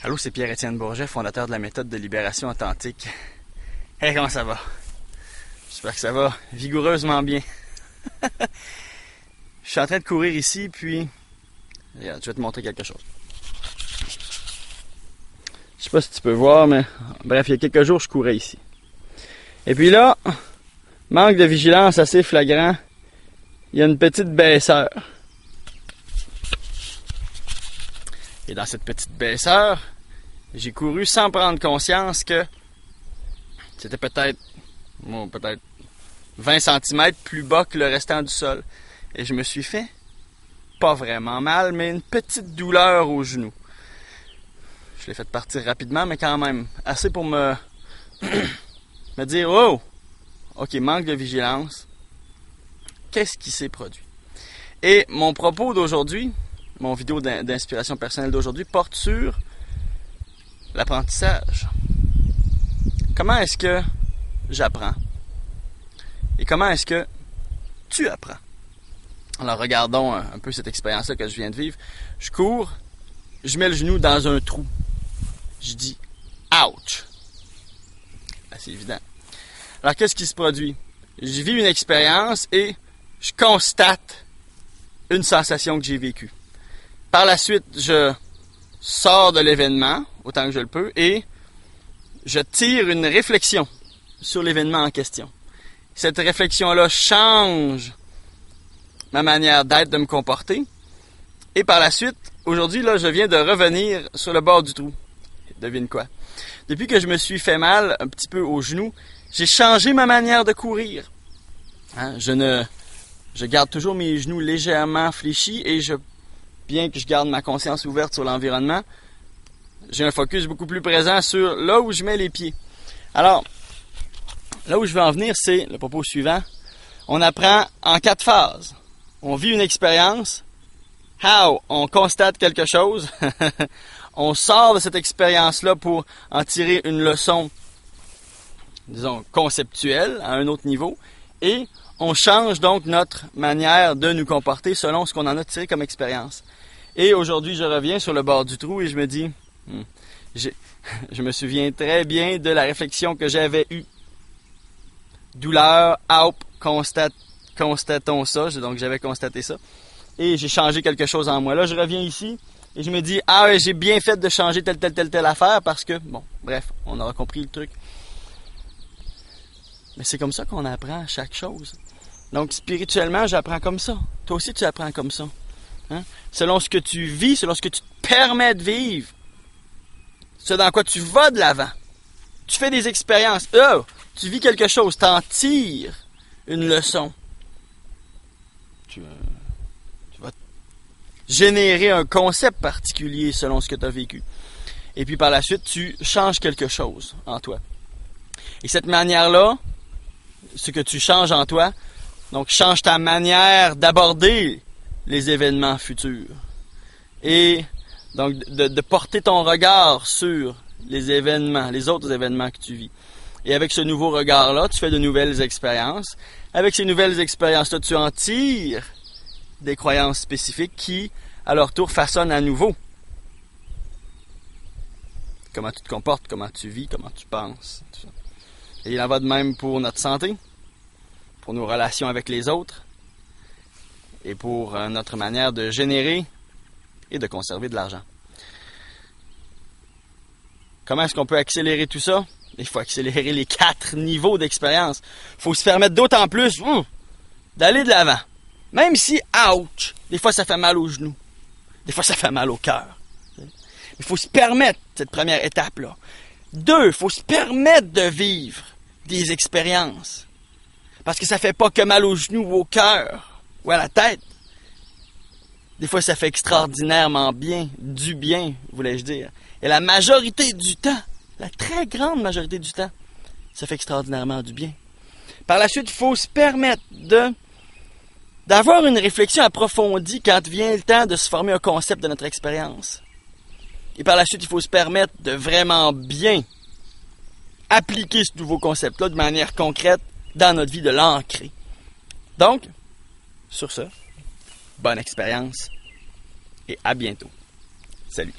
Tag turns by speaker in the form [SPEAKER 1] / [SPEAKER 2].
[SPEAKER 1] Allô, c'est Pierre-Étienne Bourget, fondateur de la méthode de libération authentique. Hey, comment ça va? J'espère que ça va vigoureusement bien. Je suis en train de courir ici, puis... Regarde, je vais te montrer quelque chose. Je sais pas si tu peux voir, mais... Bref, il y a quelques jours, je courais ici. Et puis là, manque de vigilance assez flagrant, il y a une petite baisseur. Et dans cette petite baisseur, j'ai couru sans prendre conscience que c'était peut-être 20 cm plus bas que le restant du sol. Et je me suis fait, pas vraiment mal, mais une petite douleur au genou. Je l'ai fait partir rapidement, mais quand même, assez pour me dire, oh, ok, manque de vigilance. Qu'est-ce qui s'est produit? Et mon propos d'aujourd'hui, mon vidéo d'inspiration personnelle d'aujourd'hui porte sur l'apprentissage. Comment est-ce que j'apprends? Et comment est-ce que tu apprends? Alors regardons un peu cette expérience-là que je viens de vivre. Je cours, je mets le genou dans un trou. Je dis « ouch ». C'est évident. Alors qu'est-ce qui se produit? Je vis une expérience et je constate une sensation que j'ai vécue. Par la suite, je sors de l'événement, autant que je le peux, et je tire une réflexion sur l'événement en question. Cette réflexion-là change ma manière d'être, de me comporter. Et par la suite, aujourd'hui, là, je viens de revenir sur le bord du trou. Devine quoi? Depuis que je me suis fait mal un petit peu au genou, j'ai changé ma manière de courir. Je garde toujours mes genoux légèrement fléchis et bien que je garde ma conscience ouverte sur l'environnement, j'ai un focus beaucoup plus présent sur là où je mets les pieds. Alors, là où je veux en venir, c'est le propos suivant. On apprend en 4 phases. On vit une expérience. How? On constate quelque chose. On sort de cette expérience-là pour en tirer une leçon, disons, conceptuelle à un autre niveau. Et on change donc notre manière de nous comporter selon ce qu'on en a tiré comme expérience. Et aujourd'hui, je reviens sur le bord du trou et je me dis, je me souviens très bien de la réflexion que j'avais eue. Douleur, constatons ça. Donc j'avais constaté ça. Et j'ai changé quelque chose en moi. Là, je reviens ici et je me dis, j'ai bien fait de changer telle affaire parce que, bon, bref, on aura compris le truc. Mais c'est comme ça qu'on apprend chaque chose. Donc, spirituellement, j'apprends comme ça. Toi aussi, tu apprends comme ça. Hein? Selon ce que tu vis, selon ce que tu te permets de vivre, ce dans quoi tu vas de l'avant. Tu fais des expériences. Tu vis quelque chose, t'en tires une leçon. Tu vas générer un concept particulier selon ce que tu as vécu. Et puis par la suite, tu changes quelque chose en toi. Et cette manière-là, ce que tu changes en toi, donc change ta manière d'aborder les événements futurs. Et donc de porter ton regard sur les événements, les autres événements que tu vis. Et avec ce nouveau regard-là, tu fais de nouvelles expériences. Avec ces nouvelles expériences-là, tu en tires des croyances spécifiques qui, à leur tour, façonnent à nouveau comment tu te comportes, comment tu vis, comment tu penses. Tout ça. Et il en va de même pour notre santé, pour nos relations avec les autres et pour notre manière de générer et de conserver de l'argent. Comment est-ce qu'on peut accélérer tout ça? Il faut accélérer les 4 niveaux d'expérience. Il faut se permettre d'autant plus d'aller de l'avant. Même si, ouch, des fois ça fait mal aux genoux. Des fois ça fait mal au cœur. Il faut se permettre cette première étape-là. 2, il faut se permettre de vivre des expériences. Parce que ça fait pas que mal aux genoux ou au cœur ou à la tête. Des fois ça fait extraordinairement bien, du bien, voulais-je dire. Et la majorité du temps, la très grande majorité du temps, ça fait extraordinairement du bien. Par la suite, il faut se permettre d'avoir une réflexion approfondie quand vient le temps de se former un concept de notre expérience. Et par la suite, il faut se permettre de vraiment bien appliquer ce nouveau concept-là de manière concrète dans notre vie, de l'ancrer. Donc, sur ce, bonne expérience et à bientôt. Salut!